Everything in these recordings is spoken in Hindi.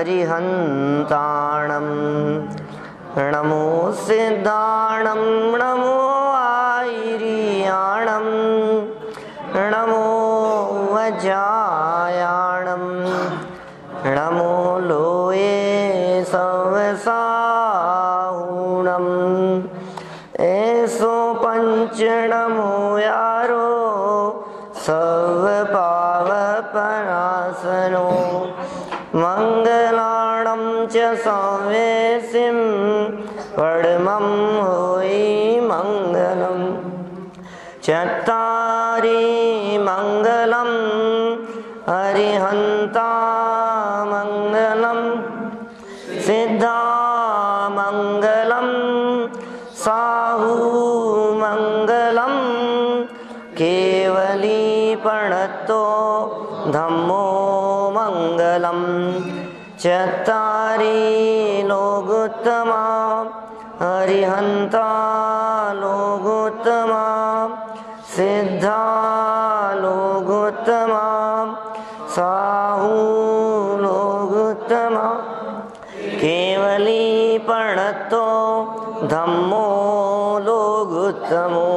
अरिहन्ताणं नमो सिद्धाणं नमो आयर्याणं नमो वज्रायाणं नमो लोये सवसाहुणम् ऐसो पंच नमो यारो सर्वपावपनाशनो मंगलाणं च संवेसिं परमं होई मंगलम् चत्तारि मंगलम् अरिहन्ता मंगलम् सिद्धा मंगलम् साहू मंगलम् केवली प्रणतो धम्मो मंगलम् चत्तारि लोकोत्तमा अरिहन्ता लोकोत्तमा सिद्धा लोकोत्तमा साहू लोकोत्तमा केवली प्रणतो धम्मो लोकोत्तमो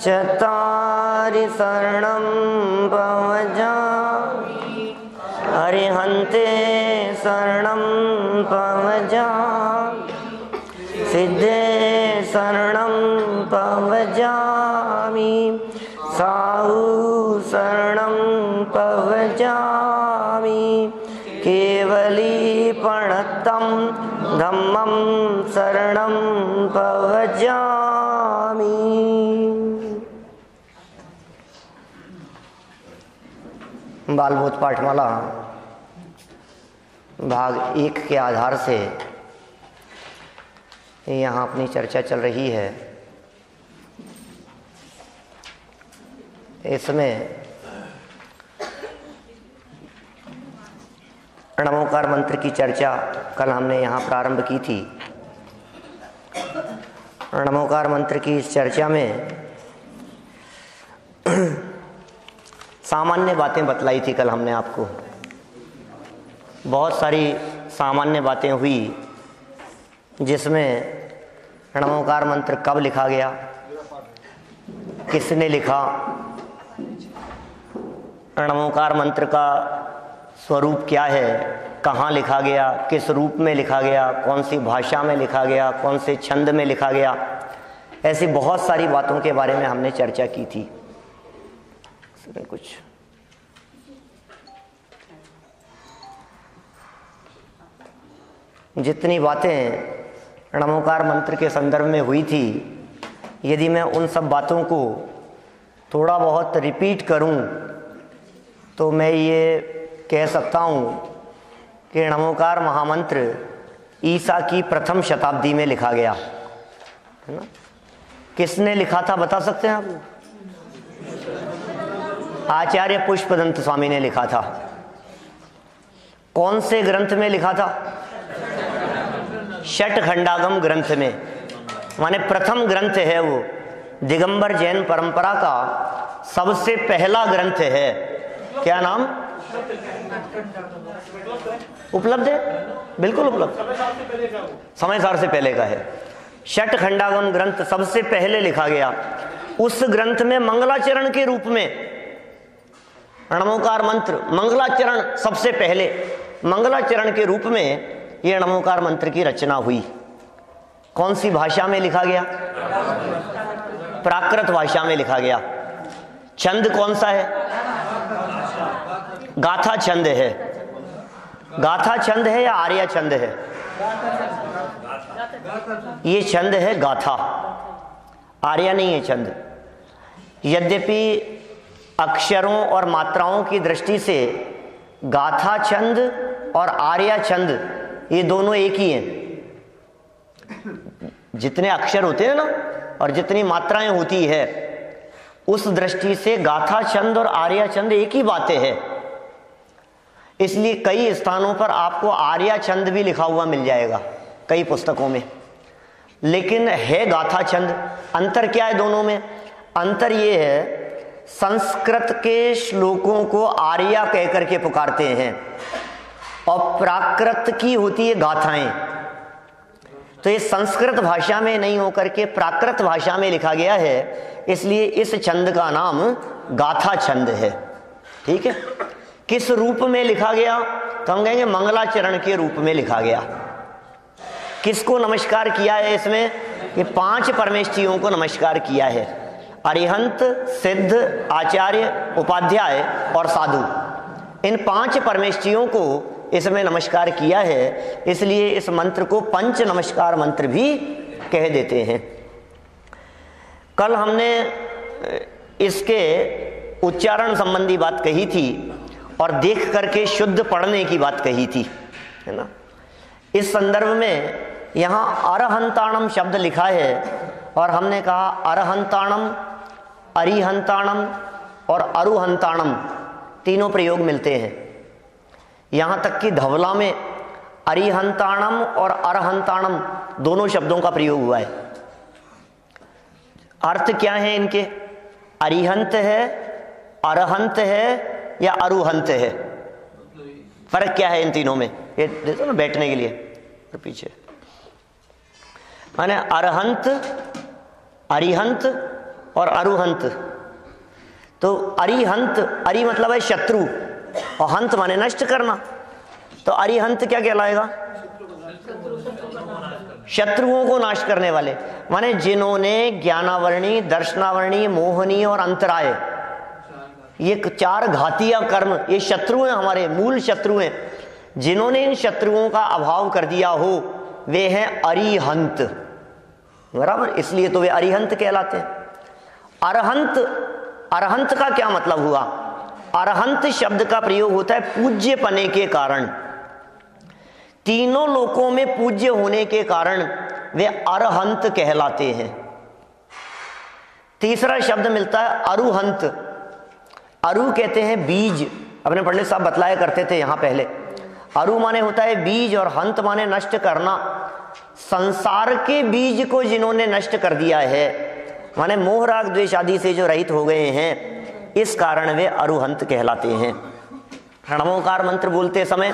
चत्तारि शरणं पवजामि अरिहन्ते शरणं पवजामि सिद्धे शरणं पवजामि साहू शरणं पवजामि केवली प्रणतं धम्मं शरणं पवजामि। बालभूत पाठमाला भाग 1 के आधार से यहाँ अपनी चर्चा चल रही है। इसमें नमोकार मंत्र की चर्चा कल हमने यहाँ प्रारंभ की थी। नमोकार मंत्र की इस चर्चा में सामान्य बातें बतलाई थी कल हमने आपको। बहुत सारी सामान्य बातें हुई जिसमें नमोकार मंत्र कब लिखा गया, किसने लिखा, नमोकार मंत्र का स्वरूप क्या है, कहाँ लिखा गया, किस रूप में लिखा गया, कौन सी भाषा में लिखा गया, कौन से छंद में लिखा गया, ऐसी बहुत सारी बातों के बारे में हमने चर्चा की थी। कुछ जितनी बातें नमोकार मंत्र के संदर्भ में हुई थी, यदि मैं उन सब बातों को थोड़ा बहुत रिपीट करूं तो मैं ये कह सकता हूं कि नमोकार महामंत्र ईसा की प्रथम शताब्दी में लिखा गया है ना। किसने लिखा था बता सकते हैं आप? आचार्य पुष्पदंत स्वामी ने लिखा था। कौन से ग्रंथ में लिखा था? षटखंडागम ग्रंथ में, माने प्रथम ग्रंथ है वो। दिगंबर जैन परंपरा का सबसे पहला ग्रंथ है। क्या नाम? उपलब्ध है, बिल्कुल उपलब्ध, समय सार से पहले का है। षटखंडागम ग्रंथ सबसे पहले लिखा गया। उस ग्रंथ में मंगलाचरण के रूप में नमोकार मंत्र, मंगलाचरण सबसे पहले मंगलाचरण के रूप में यह नमोकार मंत्र की रचना हुई। कौन सी भाषा में लिखा गया? प्राकृत भाषा में लिखा गया। छंद कौन सा है? गाथा छंद है। गाथा छंद है या आर्या छंद है? ये छंद है गाथा, आर्या नहीं है छंद। यद्यपि अक्षरों और मात्राओं की दृष्टि से गाथा छंद और आर्या छंद ये दोनों एक ही हैं। जितने अक्षर होते हैं ना और जितनी मात्राएं होती है, उस दृष्टि से गाथा छंद और आर्या छंद एक ही बातें हैं। इसलिए कई स्थानों पर आपको आर्या छंद भी लिखा हुआ मिल जाएगा कई पुस्तकों में, लेकिन है गाथा छंद। अंतर क्या है दोनों में? अंतर ये है, संस्कृत के श्लोकों को आर्या कहकर के पुकारते हैं और प्राकृत की होती है गाथाएं। तो ये संस्कृत भाषा में नहीं होकर के प्राकृत भाषा में लिखा गया है, इसलिए इस छंद का नाम गाथा छंद है। ठीक है, किस रूप में लिखा गया? तो हम कहेंगे मंगलाचरण के रूप में लिखा गया। किसको नमस्कार किया है इसमें? कि 5 परमेष्ठियों को नमस्कार किया है, अरिहंत, सिद्ध, आचार्य, उपाध्याय और साधु। इन 5 परमेष्ठियों को इसमें नमस्कार किया है, इसलिए इस मंत्र को पंच नमस्कार मंत्र भी कह देते हैं। कल हमने इसके उच्चारण संबंधी बात कही थी और देख करके शुद्ध पढ़ने की बात कही थी, है ना। इस संदर्भ में यहाँ अरहंताणम शब्द लिखा है और हमने कहा अरहंताणम, अरिहंताणम और अरुहंताणम तीनों प्रयोग मिलते हैं। यहाँ तक कि धवला में अरिहंताणम और अरहंताणम दोनों शब्दों का प्रयोग हुआ है। अर्थ क्या है इनके? अरिहंत है, अरहंत है या अरुहंत है? फर्क क्या है इन तीनों में? ये देखो ना बैठने के लिए और पीछे, माने अरहंत, अरिहंत और अरुहंत। तो अरिहंत, अरि मतलब है शत्रु और हंत माने नष्ट करना, तो अरिहंत क्या कहलाएगा? शत्रुओं को नाश करने वाले, माने जिन्होंने ज्ञानावरणी, दर्शनावरणी, मोहनी और अंतराय, ये 4 घातीय कर्म, ये शत्रु हैं, हमारे मूल शत्रु हैं। जिन्होंने इन शत्रुओं का अभाव कर दिया हो वे हैं अरिहंत, बराबर, इसलिए तो वे अरिहंत कहलाते हैं। अरहंत, अरहंत का क्या मतलब हुआ? अरहंत शब्द का प्रयोग होता है पूज्य पने के कारण, तीनों लोकों में पूज्य होने के कारण वे अरहंत कहलाते हैं। तीसरा शब्द मिलता है अरुहंत। अरु कहते हैं बीज, अपने पंडित साहब बतलाया करते थे यहां पहले। अरु माने होता है बीज और हंत माने नष्ट करना। संसार के बीज को जिन्होंने नष्ट कर दिया है, माने मोह राग द्वेष आदि से जो रहित हो गए हैं, इस कारण वे अरुहंत कहलाते हैं। णमोकार मंत्र बोलते समय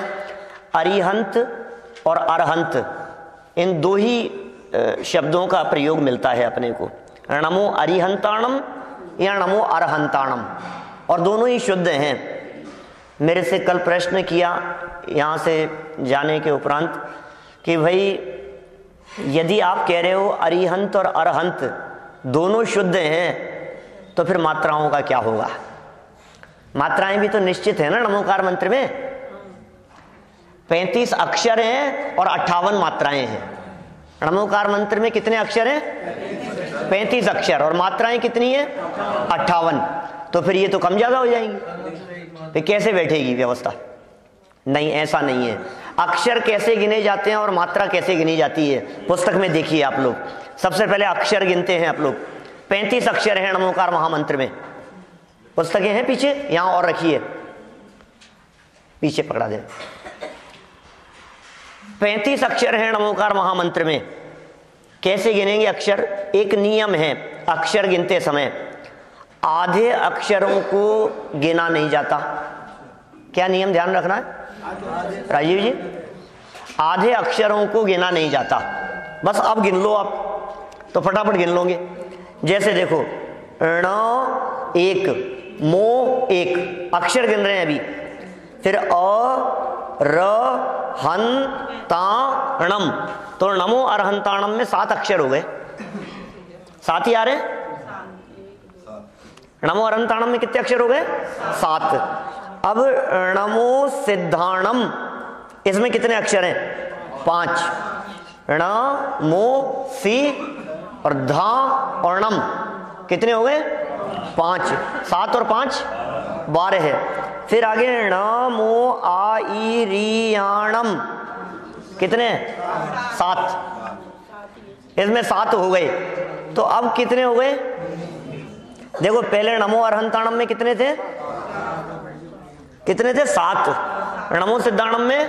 अरिहंत और अरहंत इन 2 ही शब्दों का प्रयोग मिलता है अपने को, नमो अरिहंताणम या नमो अरहंताणम, और दोनों ही शुद्ध हैं। मेरे से कल प्रश्न किया यहाँ से जाने के उपरांत कि भाई यदि आप कह रहे हो अरिहंत और अरहंत दोनों शुद्ध हैं, तो फिर मात्राओं का क्या होगा? मात्राएं भी तो निश्चित है ना नमोकार मंत्र में। 35 अक्षर हैं और 58 मात्राएं हैं। नमोकार मंत्र में कितने अक्षर हैं? 35 अक्षर, और मात्राएं कितनी है? 58। तो फिर ये तो कम ज्यादा हो जाएंगी, फिर कैसे बैठेगी व्यवस्था? नहीं, ऐसा नहीं है। अक्षर कैसे गिने जाते हैं और मात्रा कैसे गिनी जाती है, पुस्तक में देखिए आप लोग। सबसे पहले अक्षर गिनते हैं आप लोग। 35 अक्षर हैं नमोकार महामंत्र में। पुस्तकें हैं पीछे, यहां और रखिए, पीछे पकड़ा दें। 35 अक्षर हैं नमोकार महामंत्र में। कैसे गिनेंगे अक्षर? एक नियम है अक्षर गिनते समय, आधे अक्षरों को गिना नहीं जाता। क्या नियम ध्यान रखना है राजीव जी? आधे अक्षरों को गिना नहीं जाता। बस अब गिन लो आप, तो फटाफट गिन लोगे। जैसे देखो, ण 1, मो 1 अक्षर गिन रहे हैं अभी। फिर अ, र, हन, ता, णम, तो नमो अरहंताणम में 7 अक्षर हो गए। 7 ही आ रहे? नमो अरहंताणम में कितने अक्षर हो गए? 7। अब नमो सिद्धाणम, इसमें कितने अक्षर हैं? 5। ण, मो, सी और धा और नम, कितने हो गए? 5। 7 और 5 12 है। फिर आगे ण, मो, आ, ई, री, याणम, कितने? 7। इसमें 7 हो गए। तो अब कितने हो गए? देखो, पहले नमो अरहंताणम में कितने थे? कितने थे? 7। नमो सिद्धाणम में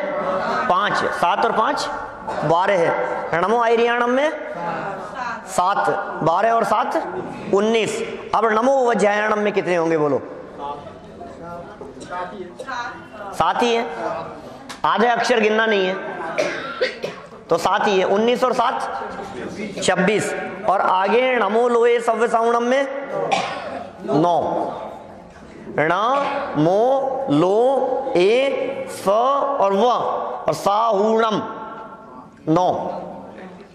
5, 7 और 5 12 है। नमो आयरियाणम में 7, 12 और 7 19। अब नमो वज्रायणम में कितने होंगे बोलो? 7 ही है। आधे अक्षर गिनना नहीं है तो 7 ही है। 19 और 7 26, और आगे णमो लोए सव्य साउणम में 9। ण मो लो ए स और व और साहूणम 9,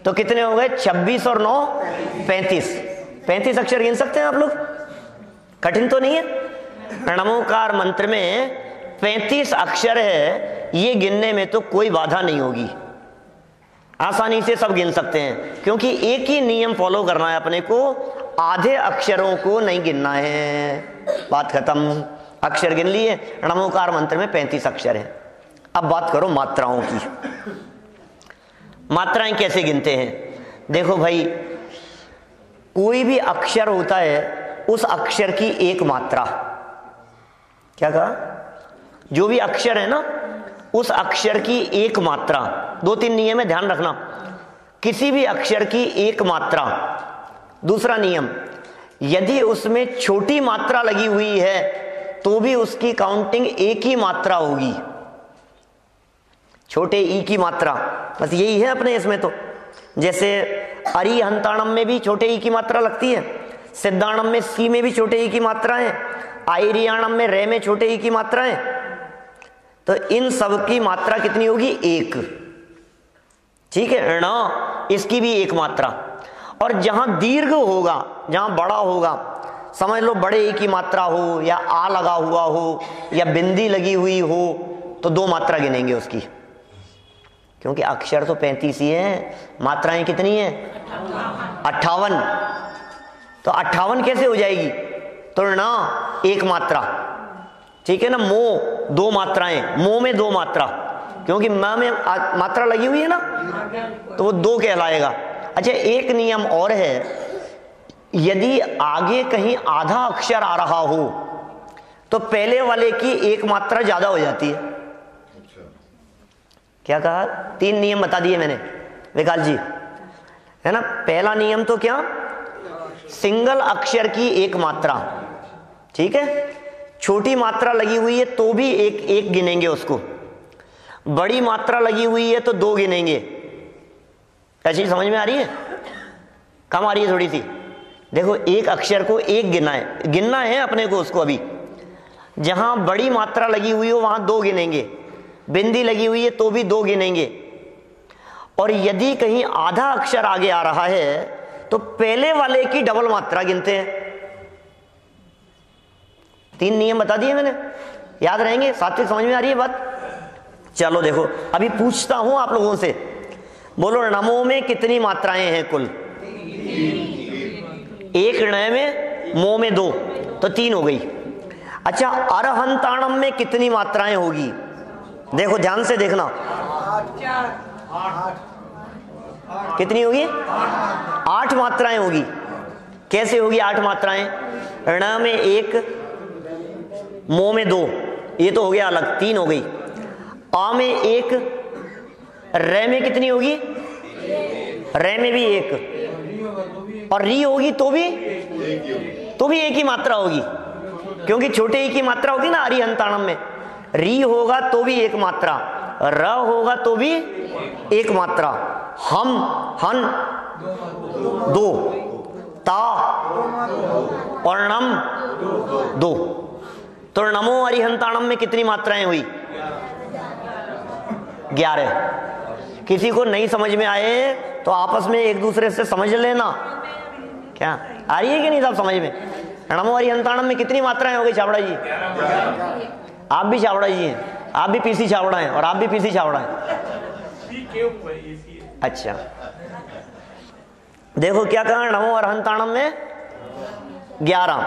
तो कितने हो गए? 26 और 9 35। 35 अक्षर गिन सकते हैं आप लोग, कठिन तो नहीं है। णमोकार मंत्र में 35 अक्षर है, ये गिनने में तो कोई बाधा नहीं होगी, आसानी से सब गिन सकते हैं, क्योंकि एक ही नियम फॉलो करना है अपने को, आधे अक्षरों को नहीं गिनना है। बात खत्म, अक्षर गिन लिए। णमोकार मंत्र में 35 अक्षर है। अब बात करो मात्राओं की। मात्राएं कैसे गिनते हैं? देखो भाई, कोई भी अक्षर होता है, उस अक्षर की एक मात्रा, क्या कहा? जो भी अक्षर है ना, उस अक्षर की एक मात्रा, 2-3 नियम है, ध्यान रखना। किसी भी अक्षर की एक मात्रा। दूसरा नियम, यदि उसमें छोटी मात्रा लगी हुई है तो भी उसकी काउंटिंग एक ही मात्रा होगी, छोटे ई की मात्रा, बस यही है अपने इसमें। तो जैसे अरिहंताणम में भी छोटे ई की मात्रा लगती है, सिद्धाणम में सी में भी छोटे ई की मात्रा है, आयरियाणम में रे में छोटे ई की मात्रा है। तो इन सब की मात्रा कितनी होगी? 1। ठीक है, ण इसकी भी एक मात्रा। और जहां दीर्घ होगा, जहां बड़ा होगा, समझ लो बड़े ई की मात्रा हो, या आ लगा हुआ हो, या बिंदी लगी हुई हो, तो 2 मात्रा गिनेंगे उसकी, क्योंकि अक्षर तो 35 ही है, मात्राएं कितनी है? 58। तो 58 कैसे हो जाएगी? तो ण एक मात्रा, ठीक है ना। मो 2 मात्राएं, मो में 2 मात्रा, क्योंकि म में मात्रा लगी हुई है ना, तो वो 2 कहलाएगा। अच्छा, एक नियम और है, यदि आगे कहीं आधा अक्षर आ रहा हो तो पहले वाले की एक मात्रा ज्यादा हो जाती है। क्या कहा? 3 नियम बता दिए मैंने विकास जी, है ना। पहला नियम तो क्या? सिंगल अक्षर की एक मात्रा, ठीक है। छोटी मात्रा लगी हुई है तो भी एक गिनेंगे उसको, बड़ी मात्रा लगी हुई है तो 2 गिनेंगे। ऐसी समझ में आ रही है? कम आ रही है थोड़ी सी? देखो, एक अक्षर को एक गिनना है अपने को उसको। अभी जहां बड़ी मात्रा लगी हुई हो वहां 2 गिनेंगे, बिंदी लगी हुई है तो भी 2 गिनेंगे, और यदि कहीं आधा अक्षर आगे आ रहा है तो पहले वाले की डबल मात्रा गिनते हैं। 3 नियम बता दिए मैंने, याद रहेंगे? सात्विक समझ में आ रही है बात? चलो देखो, अभी पूछता हूं आप लोगों से, बोलो नमो में कितनी मात्राएं हैं कुल? 1 ण में, मो में 2, तो 3 हो गई। अच्छा, अरहंताणम में कितनी मात्राएं होगी? देखो ध्यान से देखना, कितनी होगी? 8 मात्राएं होगी। कैसे होगी 8 मात्राएं? ण में 1, मो में 2, ये तो हो गया अलग, 3 हो गई। आ में 1, रे में कितनी होगी? रे में भी 1, और री होगी तो भी एक ही मात्रा होगी, क्योंकि छोटे ई की मात्रा होगी ना अरिहंताणम में। री होगा तो भी एक मात्रा, र होगा तो भी एक मात्रा, हम हन 2, ता और नम 2। तो नमो अरिहंताणम में कितनी मात्राएं हुई? 11। किसी को नहीं समझ में आए तो आपस में एक दूसरे से समझ लेना। क्या आ रही है कि नहीं सब समझ में? नमो अरिहंताणम में कितनी मात्राएं हो गई छाबड़ा जी? आप भी छाबड़ा जी हैं, आप भी पीसी छाबड़ा हैं, और आप भी पीसी छाबड़ा हैं। अच्छा, देखो क्या कहा? नमो अरिहंताणम में 11।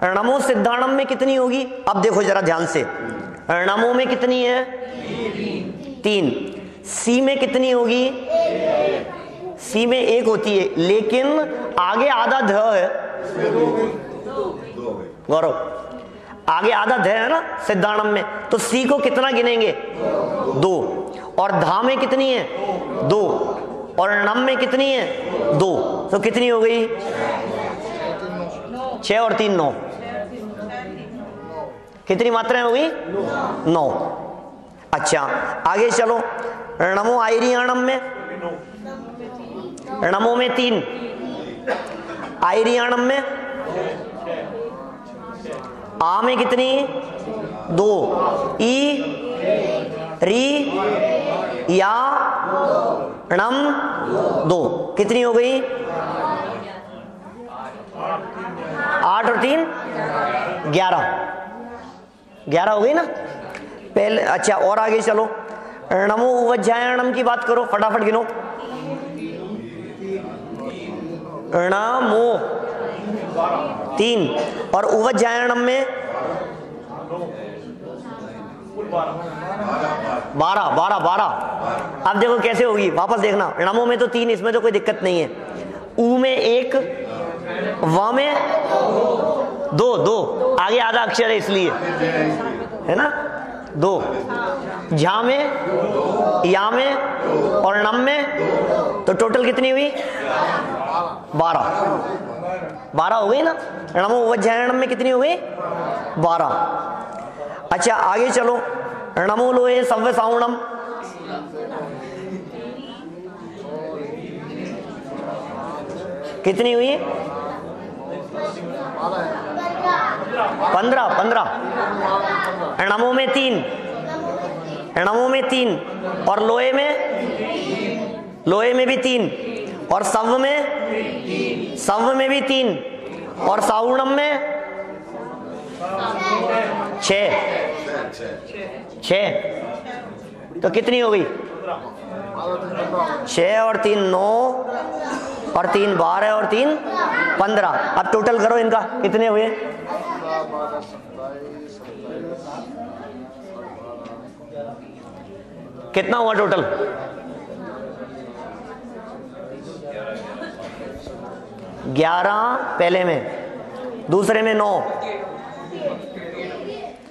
नमो सिद्धाणम में कितनी होगी? अब देखो जरा ध्यान से, नमो में कितनी है? 3। सी में कितनी होगी? सी में 1 होती है, लेकिन आगे आधा ध है। गौरव, आगे आधा ध है ना सिद्धाणम में, तो सी को कितना गिनेंगे? 2। और धा में कितनी है? 2। और नम में कितनी है? 2। तो कितनी हो गई? 6 और 3 9। कितनी मात्राएं हो गई? 9। अच्छा आगे चलो, णमो आयरियाणम में, णमो में 3, आयरियाणम में आ में कितनी, 2, ई री या णम 2, कितनी हो गई, 8 और 3 11, 11 हो गई ना पहले। अच्छा और आगे चलो, णमो उवज्जायणम की बात करो, फटाफट गिनो। णमो 3 और उवज्जायणम में 12। अब देखो कैसे होगी, वापस देखना, णमो में तो 3, इसमें तो कोई दिक्कत नहीं है। ऊ में 1, व में 2, आगे आधा अक्षर है इसलिए, है ना, 2, झा में, या में और णम में, तो टोटल कितनी हुई, 12 हो गई ना। णमो उवज्जायणम में कितनी हो गई, 12। अच्छा आगे चलो, णमो लोहे सव्य साउणम, कितनी हुई, 15। णमो में 3, णमो में 3 और लोहे में भी 3 और सव्य में भी 3 और साउणम में 6। तो कितनी हो गई, 6 और 3 9 और 3 12 और 3 15। अब टोटल करो इनका, कितने हुए, 11 कितना हुआ टोटल, 11 पहले में, दूसरे में 9,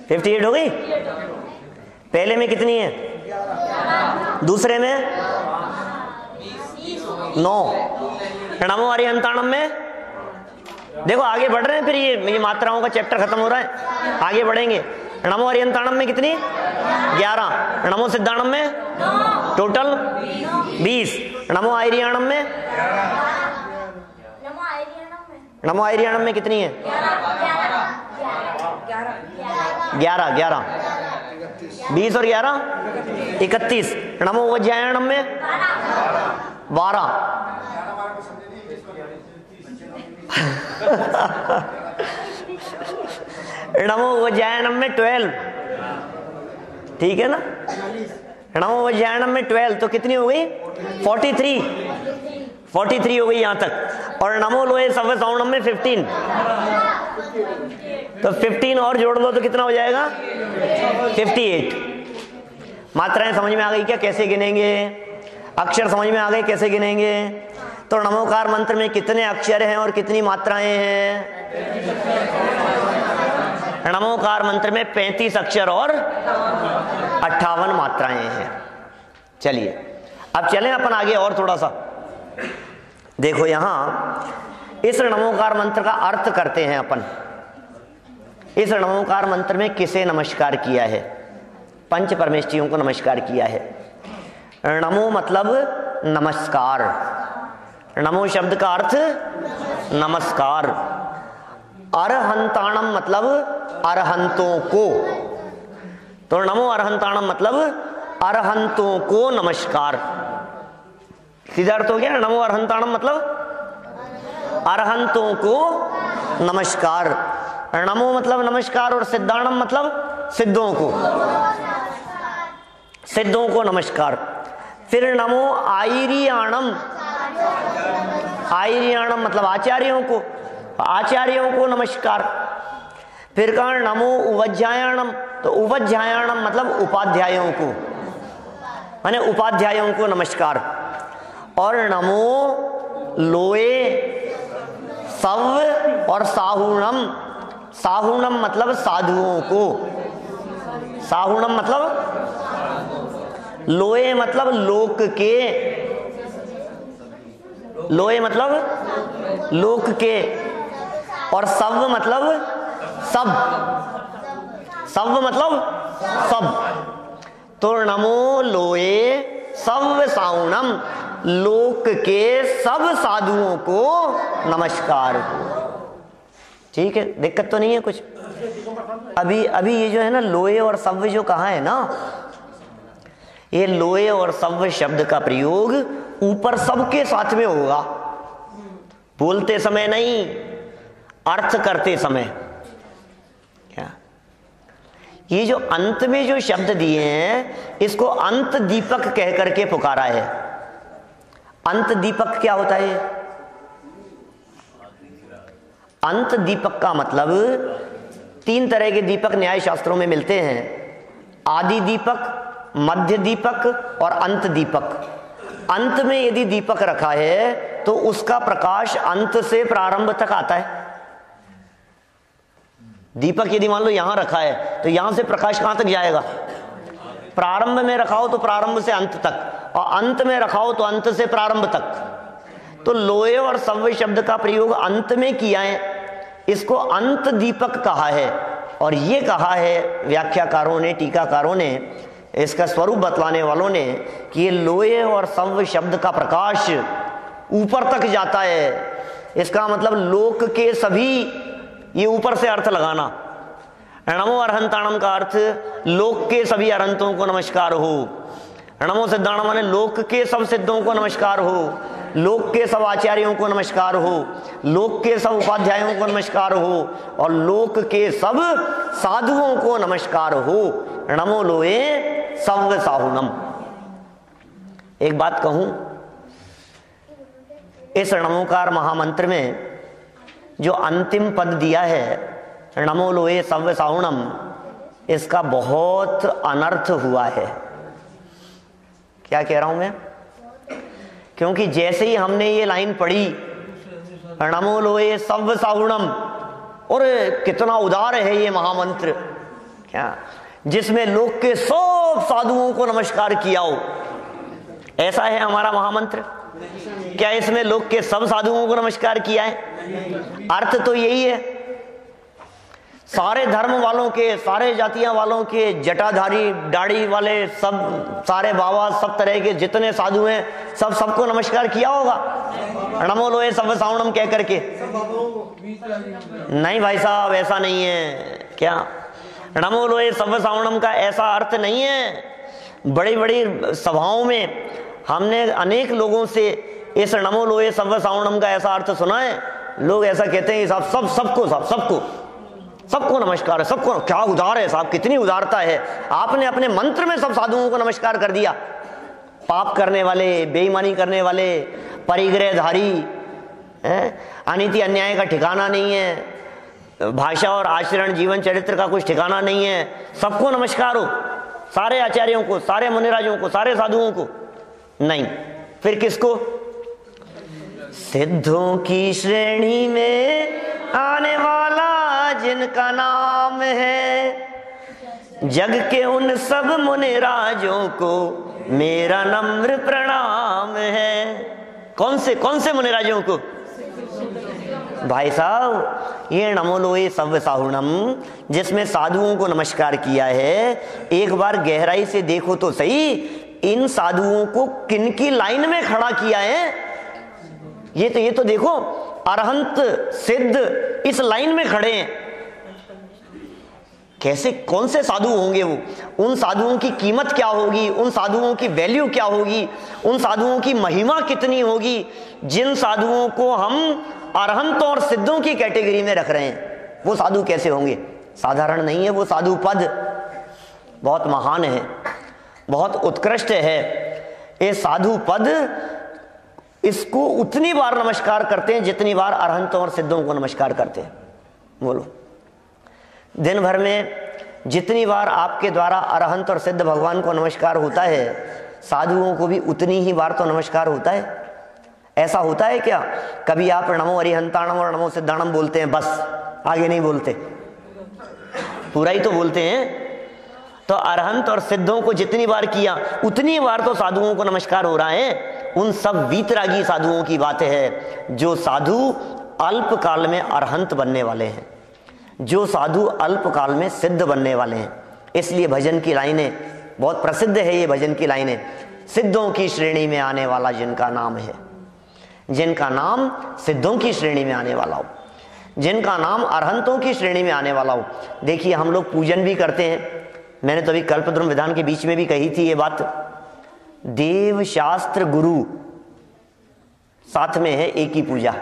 58 हो गई। पहले में कितनी है, दूसरे में 9। णमो अरिहंताणम में देखो आगे बढ़ रहे हैं, फिर ये मात्राओं का चैप्टर खत्म हो रहा है, आगे बढ़ेंगे। णमो अरिहंताणम में कितनी, 11। णमो सिद्धाणम में टोटल 20। णमो आयरियाणम में, णमो आयरियाणम में कितनी है, 11। 20 और 11 31। णमो उवज्जायणम में 12। णमो उवज्जायणम में 12, ठीक है ना। णमो उवज्जायणम में 12 तो कितनी हो गई, 43 हो गई यहां तक। और णमो लोहे सव्य साउणम में 15, तो 15 और जोड़ दो तो कितना हो जाएगा, 58। मात्राएं समझ में आ गई क्या, कैसे गिनेंगे, अक्षर समझ में आ गए कैसे गिनेंगे। तो नमोकार मंत्र में कितने अक्षर हैं और कितनी मात्राएं हैं, नमोकार मंत्र में 35 अक्षर और 58 मात्राएं हैं। चलिए अब चलें अपन आगे और थोड़ा सा देखो, यहां इस नमोकार मंत्र का अर्थ करते हैं अपन। इस नमोकार मंत्र में किसे नमस्कार किया है, पंच परमेष्ठियों को नमस्कार किया है। नमो मतलब नमस्कार, नमो शब्द का अर्थ नमस्कार। अरहंताणम मतलब अरहंतों को, तो नमो अरहंताणम मतलब अरहंतों को नमस्कार। सीधा अर्थ हो गया, नमो अरहंताणम मतलब अरहंतों को नमस्कार। नमो मतलब नमस्कार और सिद्धाणम मतलब सिद्धों को, सिद्धों को नमस्कार। फिर नमो आयरियाणम, आयरियाणम मतलब आचार्यों को, आचार्यों को नमस्कार। फिर कहा नमो उवज्जायणम, तो उवज्जायणम मतलब उपाध्यायों को, माने उपाध्यायों को नमस्कार। और नमो लोए सव और साहुणम, साहुणम मतलब साधुओं को, साहुणम मतलब लोए मतलब लोक के, लोए मतलब लोक के, और सव मतलब सब, सव मतलब सब। तो नमो लोए सव साउणम, लोक के सब साधुओं को नमस्कार हो। ठीक है, दिक्कत तो नहीं है कुछ। अभी ये जो है ना लोए और सव्य जो कहा है ना, ये लोए और सव्य शब्द का प्रयोग ऊपर सबके साथ में होगा, बोलते समय नहीं, अर्थ करते समय। क्या ये जो अंत में जो शब्द दिए हैं इसको अंत दीपक कह करके पुकारा है। अंत दीपक क्या होता है? अंत दीपक का मतलब 3 तरह के दीपक न्याय शास्त्रों में मिलते हैं, आदि दीपक, मध्य दीपक और अंत दीपक। अंत में यदि दीपक रखा है तो उसका प्रकाश अंत से प्रारंभ तक आता है। दीपक यदि मान लो यहां रखा है तो यहां से प्रकाश कहां तक जाएगा? प्रारंभ में रखाओ तो प्रारंभ से अंत तक, और अंत में रखाओ तो अंत से प्रारंभ तक। तो लोए और सव्य शब्द का प्रयोग अंत में किया है, इसको अंत दीपक कहा है। और ये कहा है व्याख्याकारों ने, टीकाकारों ने, इसका स्वरूप बतलाने वालों ने कि ये लोए और सव्य शब्द का प्रकाश ऊपर तक जाता है। इसका मतलब लोक के सभी, ये ऊपर से अर्थ लगाना, नमो अरहंताणम का अर्थ लोक के सभी अरहंतों को नमस्कार हो। नमो सिद्धाणम माने लोक के सब सिद्धों को नमस्कार हो, लोक के सब आचार्यों को नमस्कार हो, लोक के सब उपाध्यायों को नमस्कार हो, और लोक के सब साधुओं को नमस्कार हो। नमो लोए सव्य साहुनम। एक बात कहूं, इस नमोकार महामंत्र में जो अंतिम पद दिया है नमो लोए सव्य साहुणम, इसका बहुत अनर्थ हुआ है। क्या कह रहा हूं मैं? क्योंकि जैसे ही हमने ये लाइन पढ़ी नमो लोए सव्य साहुणम, और कितना उदार है ये महामंत्र, क्या जिसमें लोक के सब साधुओं को नमस्कार किया हो, ऐसा है हमारा महामंत्र? क्या इसमें लोक के सब साधुओं को नमस्कार किया है? अर्थ तो यही है, सारे धर्म वालों के, सारे जातियां वालों के, जटाधारी, दाढ़ी वाले, सब सारे बाबा, सब तरह के जितने साधु हैं सबको नमस्कार किया होगा नमो लोए सव्य साहुणम कह करके। नहीं भाई साहब, ऐसा नहीं है। क्या नमो लोए सव्य साहुणम का ऐसा अर्थ नहीं है। बड़ी बड़ी सभाओं में हमने अनेक लोगों से इस नमो लोए सव्य साहुणम का ऐसा अर्थ सुना है। लोग ऐसा कहते हैं साहब सबको नमस्कार है, सबको। क्या उदार है साहब, कितनी उदारता है। आपने अपने मंत्र में सब साधुओं को नमस्कार कर दिया। पाप करने वाले, बेईमानी करने वाले, परिग्रहधारी, अनीति अन्याय का ठिकाना नहीं है, भाषा और आचरण जीवन चरित्र का कुछ ठिकाना नहीं है, सबको नमस्कार हो, सारे आचार्यों को, सारे मुनिराजों को, सारे साधुओं को नहीं। फिर किसको? सिद्धों की श्रेणी में आने वाला जिनका नाम है, जग के उन सब मुनिराजों को मेरा नम्र प्रणाम है। कौन से मुनिराजों को? भाई साहब, ये नमो लोए सव्य साहुणम जिसमें साधुओं को नमस्कार किया है, एक बार गहराई से देखो तो सही, इन साधुओं को किनकी लाइन में खड़ा किया है। ये तो देखो, अरहंत सिद्ध इस लाइन में खड़े हैं। कैसे, कौन से साधु होंगे वो? उन साधुओं की कीमत क्या होगी, उन साधुओं की वैल्यू क्या होगी, उन साधुओं की महिमा कितनी होगी, जिन साधुओं को हम अरहंत और सिद्धों की कैटेगरी में रख रहे हैं। वो साधु कैसे होंगे? साधारण नहीं है वो साधु पद, बहुत महान है, बहुत उत्कृष्ट है। ये साधु पद, इसको उतनी बार नमस्कार करते हैं जितनी बार अरहंतों और सिद्धों को नमस्कार करते हैं। बोलो, दिन भर में जितनी बार आपके द्वारा अरहंत और सिद्ध भगवान को नमस्कार होता है, साधुओं को भी उतनी ही बार तो नमस्कार होता है। ऐसा होता है क्या कभी आप नमो अरिहंताणम और नमो सिद्धाणम बोलते हैं, बस आगे नहीं बोलते? पूरा ही तो बोलते हैं। तो अरहंत और सिद्धों को जितनी बार किया उतनी बार तो साधुओं को नमस्कार हो रहा है। उन सब वीतरागी साधुओं की बात है जो साधु अल्प काल में अरहंत बनने वाले हैं, जो साधु अल्प काल में सिद्ध बनने वाले हैं। इसलिए भजन की लाइनें बहुत प्रसिद्ध है ये भजन की लाइनें। सिद्धों की श्रेणी में आने वाला जिनका नाम है, जिनका नाम सिद्धों की श्रेणी में आने वाला हो, जिनका नाम अरहंतों की श्रेणी में आने वाला हो। देखिए हम लोग पूजन भी करते हैं, मैंने तो अभी कल्पद्रुम विधान के बीच में भी कही थी ये बात। देव शास्त्र गुरु साथ में है, एक ही पूजा।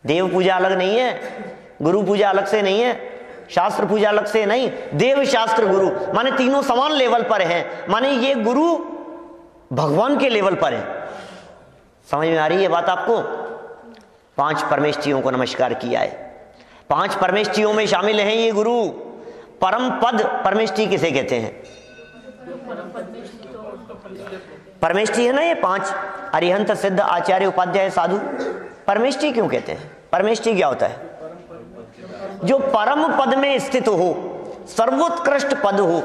देव पूजा अलग नहीं है, गुरु पूजा अलग से नहीं है, शास्त्र पूजा अलग से नहीं। देव शास्त्र गुरु माने तीनों समान लेवल पर हैं, माने ये गुरु भगवान के लेवल पर है। समझ में आ रही है बात आपको? 5 परमेष्ठियों को नमस्कार किया है, 5 परमेष्ठियों में शामिल हैं ये गुरु। परम पद परमेष्ठि किसे कहते हैं? परमेष्ठि है ना ये 5, अरिहंत सिद्ध आचार्य उपाध्याय साधु। परमेष्ठि क्यों कहते हैं? परमेष्ठि क्या होता है? जो परम पद में स्थित हो, सर्वोत्कृष्ट पद हो।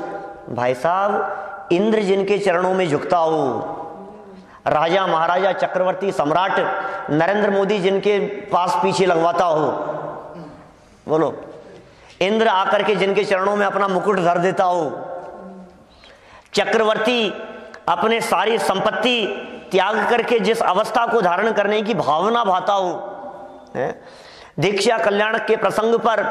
भाई साहब, इंद्र जिनके चरणों में झुकता हो, राजा महाराजा चक्रवर्ती सम्राट नरेंद्र मोदी जिनके पास पीछे लगवाता हो, बोलो, इंद्र आकर के जिनके चरणों में अपना मुकुट धर देता हो, चक्रवर्ती अपने सारी संपत्ति त्याग करके जिस अवस्था को धारण करने की भावना भाता हो, दीक्षा कल्याण के प्रसंग पर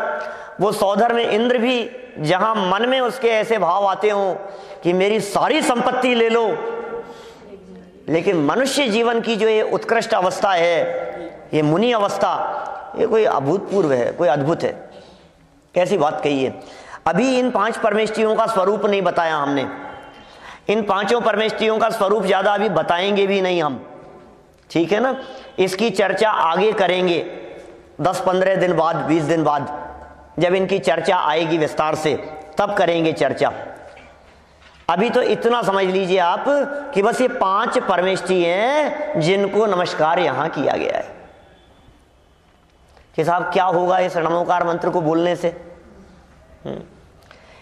वो सौधर में इंद्र भी जहां मन में उसके ऐसे भाव आते हो कि मेरी सारी संपत्ति ले लो, लेकिन मनुष्य जीवन की जो ये उत्कृष्ट अवस्था है, ये मुनि अवस्था, ये कोई अभूतपूर्व है, कोई अद्भुत है। कैसी बात कही है। अभी इन 5 परमेष्ठियों का स्वरूप नहीं बताया हमने, इन 5 परमेष्ठियों का स्वरूप ज्यादा अभी बताएंगे भी नहीं हम, ठीक है ना। इसकी चर्चा आगे करेंगे 10-15 दिन बाद, 20 दिन बाद, जब इनकी चर्चा आएगी विस्तार से, तब करेंगे चर्चा। अभी तो इतना समझ लीजिए आप कि बस ये 5 परमेष्ठि हैं जिनको नमस्कार यहां किया गया है। कि साहब क्या होगा इस नमोकार मंत्र को बोलने से?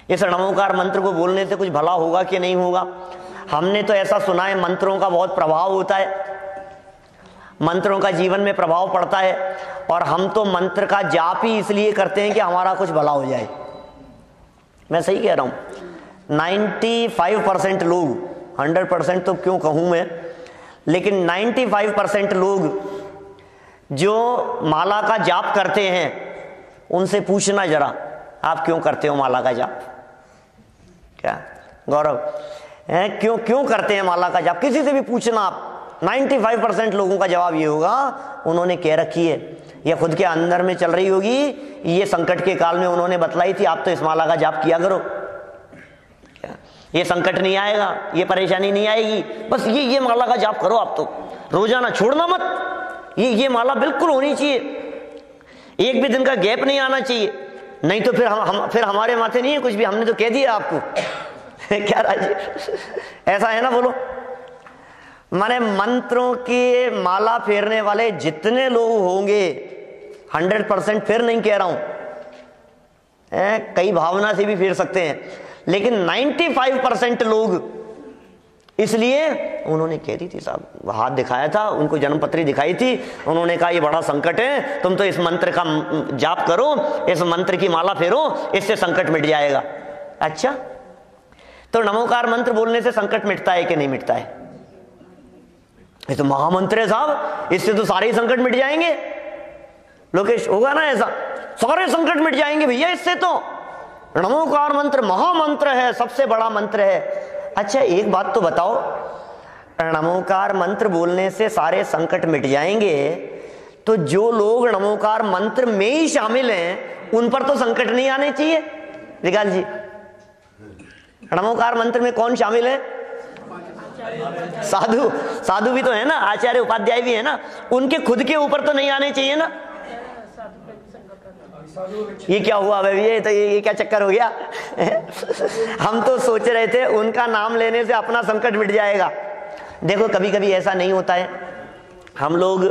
इस नमोकार मंत्र को बोलने से कुछ भला होगा कि नहीं होगा? हमने तो ऐसा सुना है मंत्रों का बहुत प्रभाव होता है, मंत्रों का जीवन में प्रभाव पड़ता है, और हम तो मंत्र का जाप ही इसलिए करते हैं कि हमारा कुछ भला हो जाए। मैं सही कह रहा हूं? 95% लोग, 100% तो क्यों कहूं मैं, लेकिन 95% लोग जो माला का जाप करते हैं उनसे पूछना जरा, आप क्यों करते हो माला का जाप? क्या गौरव है, क्यों करते हैं माला का जाप? किसी से भी पूछना आप, 95% लोगों का जवाब ये होगा, उन्होंने कह रखी है, या खुद के अंदर में चल रही होगी, ये संकट के काल में उन्होंने बतलाई थी, आप तो इस माला का जाप किया करो, ये संकट नहीं आएगा, ये परेशानी नहीं आएगी, बस ये माला का जाप करो, आप तो रोजाना छोड़ना मत, ये माला बिल्कुल होनी चाहिए, एक भी दिन का गैप नहीं आना चाहिए, नहीं तो फिर हमारे माथे नहीं है कुछ भी, हमने तो कह दिया आपको। क्या राजी, ऐसा है ना? बोलो। माने मंत्रों की माला फेरने वाले जितने लोग होंगे, 100% फिर नहीं कह रहा हूं, कई भावना से भी फेर सकते हैं, लेकिन 95% लोग, इसलिए उन्होंने कह दी थी साहब, हाथ दिखाया था, उनको जन्मपत्री दिखाई थी, उन्होंने कहा ये बड़ा संकट है, तुम तो इस मंत्र का जाप करो, इस मंत्र की माला फेरो, इससे संकट मिट जाएगा। अच्छा, तो नमोकार मंत्र बोलने से संकट मिटता है कि नहीं मिटता है? ये तो महामंत्र है साहब, इससे तो सारे ही संकट मिट जाएंगे। लोकेश, होगा ना ऐसा? सारे संकट मिट जाएंगे भैया इससे तो। नमोकार मंत्र महामंत्र है, सबसे बड़ा मंत्र है। अच्छा एक बात तो बताओ, नमोकार मंत्र बोलने से सारे संकट मिट जाएंगे, तो जो लोग नमोकार मंत्र में ही शामिल हैं उन पर तो संकट नहीं आने चाहिए? विकास जी, नमोकार मंत्र में कौन शामिल है? साधु भी तो है ना, आचार्य उपाध्याय भी है ना, उनके खुद के ऊपर तो नहीं आने चाहिए ना? ये क्या हुआ भैया, तो ये क्या चक्कर हो गया? हम तो सोच रहे थे उनका नाम लेने से अपना संकट मिट जाएगा। देखो कभी कभी ऐसा नहीं होता है, हम लोग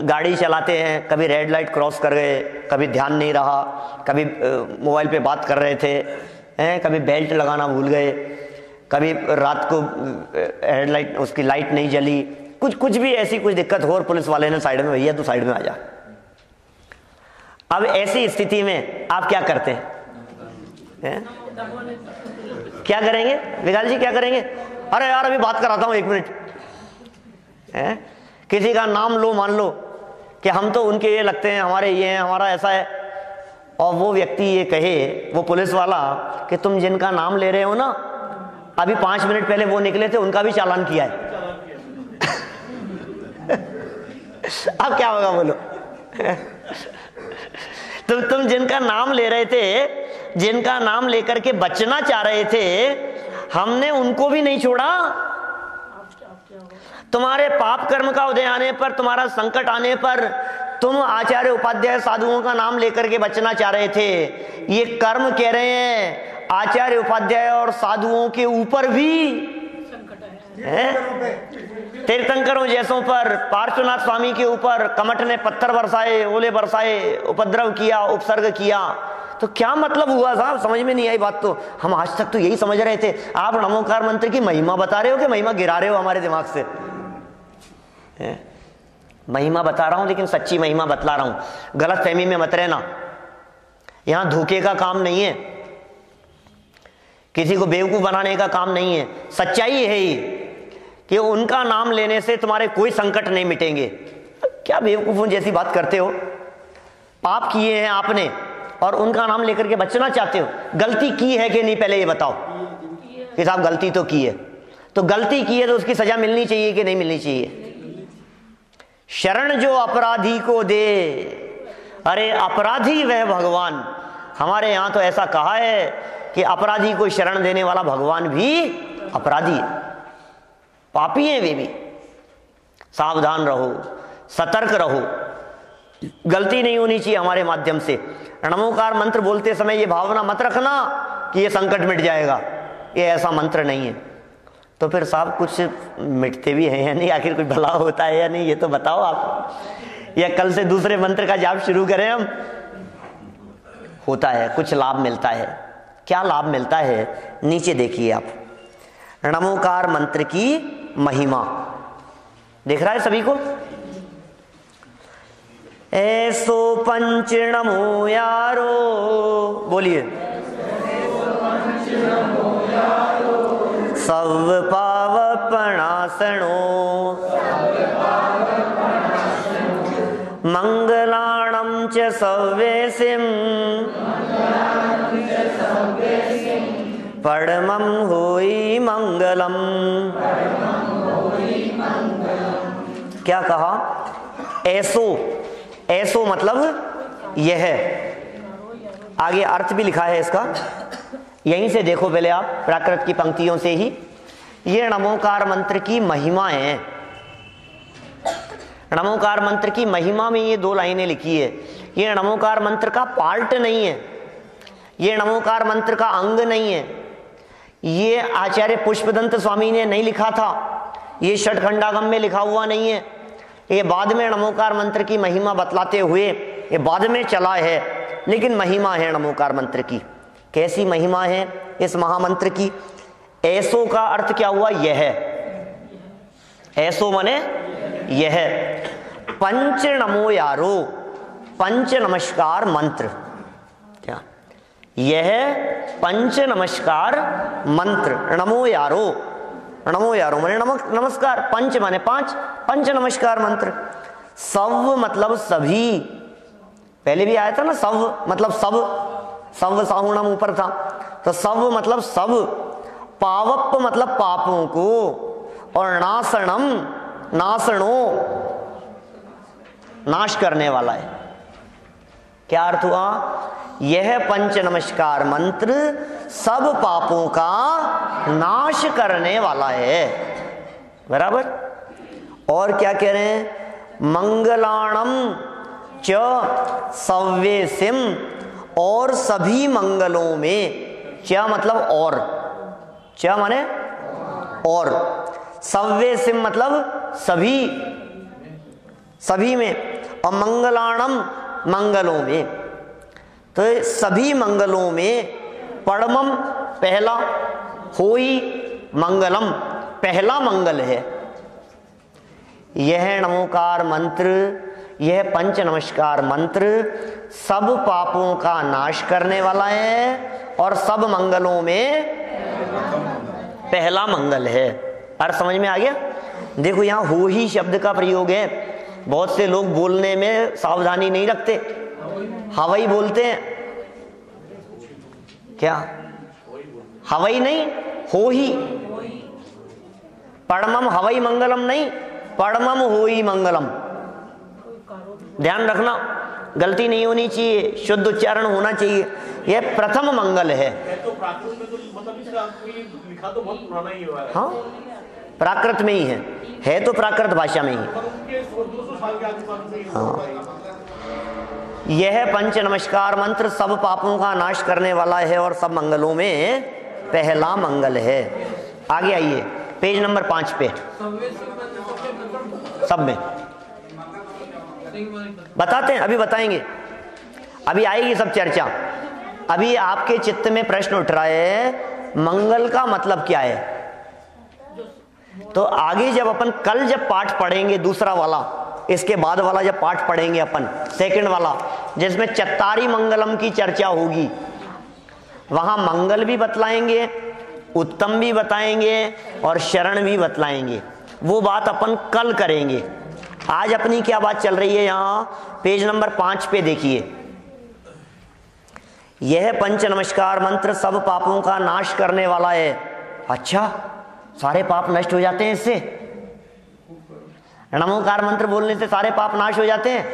गाड़ी चलाते हैं, कभी रेड लाइट क्रॉस कर गए, कभी ध्यान नहीं रहा, कभी मोबाइल पे बात कर रहे थे, कभी बेल्ट लगाना भूल गए, कभी रात को हेडलाइट उसकी लाइट नहीं जली, कुछ भी ऐसी कुछ दिक्कत हो और पुलिस वाले ने साइड में, भैया तू साइड में आ जा। अब ऐसी स्थिति में आप क्या करते हैं? क्या करेंगे विकास जी, क्या करेंगे? अरे यार अभी बात कराता हूं, 1 मिनट है। किसी का नाम लो, मान लो कि हम तो उनके ये लगते हैं, हमारे ये हैं, हमारा ऐसा है, और वो व्यक्ति ये कहे, वो पुलिस वाला, कि तुम जिनका नाम ले रहे हो ना, अभी 5 मिनट पहले वो निकले थे, उनका भी चालान किया है। अब क्या होगा बोलो? तुम जिनका नाम ले रहे थे, जिनका नाम लेकर के बचना चाह रहे थे, हमने उनको भी नहीं छोड़ा। तुम्हारे पाप कर्म का उदय आने पर, तुम्हारा संकट आने पर, तुम आचार्य उपाध्याय साधुओं का नाम लेकर के बचना चाह रहे थे। ये कर्म कह रहे हैं आचार्य उपाध्याय और साधुओं के ऊपर भी है। तीर्थंकरों जैसों पर, पार्श्वनाथ स्वामी के ऊपर कमठ ने पत्थर बरसाए, ओले बरसाए, उपद्रव किया, उपसर्ग किया। तो क्या मतलब हुआ साहब? समझ में नहीं आई बात। तो हम आज तक तो यही समझ रहे थे। आप नमोकार मंत्र की महिमा बता रहे हो कि महिमा गिरा रहे हो हमारे दिमाग से? महिमा बता रहा हूं, लेकिन सच्ची महिमा बतला रहा हूं, गलत फहमी में मत रहना। यहां धोखे का काम नहीं है, किसी को बेवकूफ बनाने का काम नहीं है। सच्चाई है ही कि उनका नाम लेने से तुम्हारे कोई संकट नहीं मिटेंगे। क्या बेवकूफों जैसी बात करते हो? पाप किए हैं आपने और उनका नाम लेकर के बचना चाहते हो। गलती की है कि नहीं, पहले ये बताओ कि साहब गलती तो की है। तो गलती की है तो उसकी सजा मिलनी चाहिए कि नहीं मिलनी चाहिए? शरण जो अपराधी को दे, अरे अपराधी वह भगवान। हमारे यहां तो ऐसा कहा है कि अपराधी को शरण देने वाला भगवान भी अपराधी है, पापी है वे भी। सावधान रहो, सतर्क रहो, गलती नहीं होनी चाहिए हमारे माध्यम से। नमोकार मंत्र बोलते समय ये भावना मत रखना कि ये संकट मिट जाएगा, ये ऐसा मंत्र नहीं है। तो फिर साहब कुछ मिटते भी हैं या नहीं? आखिर कुछ भला होता है या नहीं, ये तो बताओ आप। या कल से दूसरे मंत्र का जाप शुरू करें हम? होता है, कुछ लाभ मिलता है। क्या लाभ मिलता है? नीचे देखिए आप, नमोकार मंत्र की महिमा दिख रहा है सभी को? ऐसो पंच नमो यारो, बोलिए। सब पावपणासनो मंगलाणं च सव्येसिं परमं होई मंगलम। क्या कहा? ऐसो, ऐसो मतलब यह। आगे अर्थ भी लिखा है इसका, यहीं से देखो पहले आप, प्राकृत की पंक्तियों से ही। ये नमोकार मंत्र की महिमा है। नमोकार मंत्र की महिमा में ये 2 लाइनें लिखी है। ये नमोकार मंत्र का पार्ट नहीं है, ये नमोकार मंत्र का अंग नहीं है, ये आचार्य पुष्पदंत स्वामी ने नहीं लिखा था, ये षटखंडागम में लिखा हुआ नहीं है। ये बाद में नमोकार मंत्र की महिमा बतलाते हुए ये बाद में चला है, लेकिन महिमा है नमोकार मंत्र की। कैसी महिमा है इस महामंत्र की? ऐसो का अर्थ क्या हुआ? यह। ऐसो माने यह। पंच नमो यारो, पंच नमस्कार मंत्र। क्या? यह पंच नमस्कार मंत्र। नमो यारो, नमो यारो माने नमस्कार, पंच माने 5, पंच नमस्कार मंत्र। सव मतलब सभी, पहले भी आया था ना, सव मतलब सब, सव साहुणम ऊपर था, तो सव मतलब सब। पावप मतलब पापों को, और नासणम, नासणो नाश करने वाला है। क्या अर्थ हुआ? यह पंच नमस्कार मंत्र सब पापों का नाश करने वाला है। बराबर? और क्या कह रहे हैं? मंगलाणम च सव्येसिम, और सभी मंगलों में। च मतलब और, च माने और, सव्येसिम मतलब सभी, सभी में, और मंगलाणम मंगलों में। तो सभी मंगलों में परमम पहला, होई मंगलम पहला मंगल है। यह नमोकार मंत्र, यह पंच नमस्कार मंत्र सब पापों का नाश करने वाला है और सब मंगलों में पहला मंगल है। अर्थ समझ में आ गया? देखो यहाँ हो ही शब्द का प्रयोग है। बहुत से लोग बोलने में सावधानी नहीं रखते, हवाई बोलते हैं। क्या हवाई नहीं, हो ही। पड़मम हवाई मंगलम नहीं, पड़मम हो ही मंगलम। ध्यान रखना, गलती नहीं होनी चाहिए, शुद्ध उच्चारण होना चाहिए। यह प्रथम मंगल है। तो प्राकृत में तो मतलब इसका लिखा तो बहुत पुराना ही हुआ है। हाँ, प्राकृत में ही है तो प्राकृत भाषा में ही। हाँ, यह पंच नमस्कार मंत्र सब पापों का नाश करने वाला है और सब मंगलों में पहला मंगल है। आगे आइए पेज नंबर 5 पे। सब में बताते हैं, अभी बताएंगे, अभी आएगी सब चर्चा। अभी आपके चित्त में प्रश्न उठ रहा है मंगल का मतलब क्या है। तो आगे जब अपन कल जब पाठ पढ़ेंगे दूसरा वाला, इसके बाद वाला जब पाठ पढ़ेंगे अपन सेकंड वाला, जिसमें चत्तारी मंगलम की चर्चा होगी, वहां मंगल भी बतलाएंगे, उत्तम भी बताएंगे और शरण भी बतलाएंगे। वो बात अपन कल करेंगे। आज अपनी क्या बात चल रही है, यहां पेज नंबर 5 पे देखिए। यह पंच नमस्कार मंत्र सब पापों का नाश करने वाला है। अच्छा, सारे पाप नष्ट हो जाते हैं इससे? नमोकार मंत्र बोलने से सारे पाप नाश हो जाते हैं?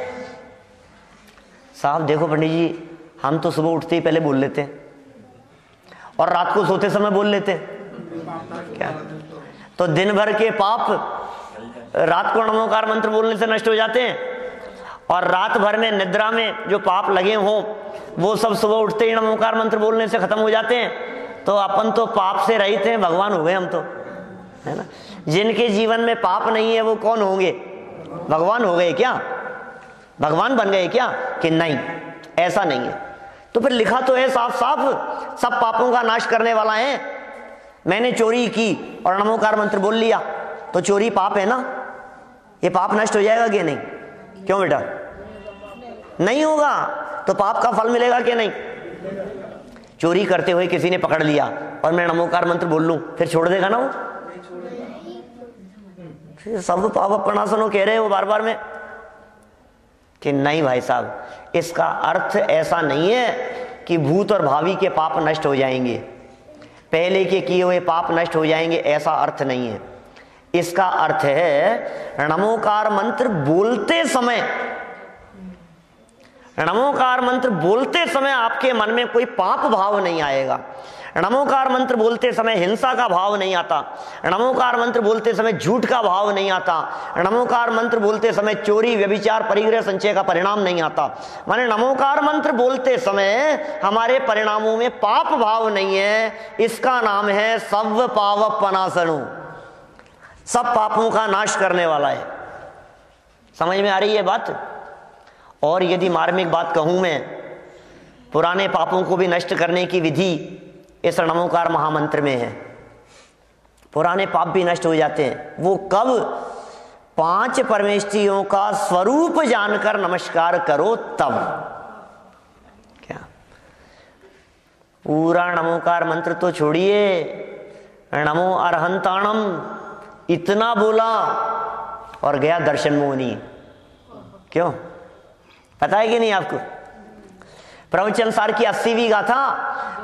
साहब देखो पंडित जी, हम तो सुबह उठते ही पहले बोल लेते हैं और रात को सोते समय बोल लेते हैं। क्या तो दिन भर के पाप रात को नमोकार मंत्र बोलने से नष्ट हो जाते हैं, और रात भर में निद्रा में जो पाप लगे हों वो सब सुबह उठते ही नमोकार मंत्र बोलने से खत्म हो जाते हैं। तो अपन तो पाप से रहित हैं, भगवान हो गए हम तो, है ना। जिनके जीवन में पाप नहीं है वो कौन होंगे? भगवान हो गए क्या? भगवान बन गए क्या? कि नहीं, ऐसा नहीं है। तो फिर लिखा तो है साफ साफ, सब पापों का नाश करने वाला है। मैंने चोरी की और नमोकार मंत्र बोल लिया तो चोरी पाप है ना, ये पाप नष्ट हो जाएगा कि नहीं? क्यों बेटा? नहीं होगा। तो पाप का फल मिलेगा कि नहीं? चोरी करते हुए किसी ने पकड़ लिया और मैं नमोकार मंत्र बोल लूं, फिर छोड़ देगा ना वो? सब पाप अपनासनो कह रहे हो बार बार में कि नहीं भाई साहब, इसका अर्थ ऐसा नहीं है कि भूत और भावी के पाप नष्ट हो जाएंगे, पहले के किए हुए पाप नष्ट हो जाएंगे, ऐसा अर्थ नहीं है। इसका अर्थ है नमोकार मंत्र बोलते समय, नमोकार मंत्र बोलते समय आपके मन में कोई पाप भाव नहीं आएगा। नमोकार मंत्र बोलते समय हिंसा का भाव नहीं आता। नमोकार मंत्र बोलते समय झूठ का भाव नहीं आता। नमोकार मंत्र बोलते समय चोरी, व्यभिचार, परिग्रह, संचय का परिणाम नहीं आता। माने नमोकार मंत्र बोलते समय हमारे परिणामों में पाप भाव नहीं है। इसका नाम है सव पाप पनासनु, सब पापों का नाश करने वाला है। समझ में आ रही है बात? और यदि मार्मिक बात कहूं मैं, पुराने पापों को भी नष्ट करने की विधि इस नमोकार महामंत्र में है। पुराने पाप भी नष्ट हो जाते हैं। वो कब? 5 परमेष्ठियों का स्वरूप जानकर नमस्कार करो तब। क्या पूरा नमोकार मंत्र तो छोड़िए, नमो अरहंताणम इतना बोला और गया दर्शन मोहनी। क्यों? पता है कि नहीं आपको? प्रवचन सार की 80वीं गाथा,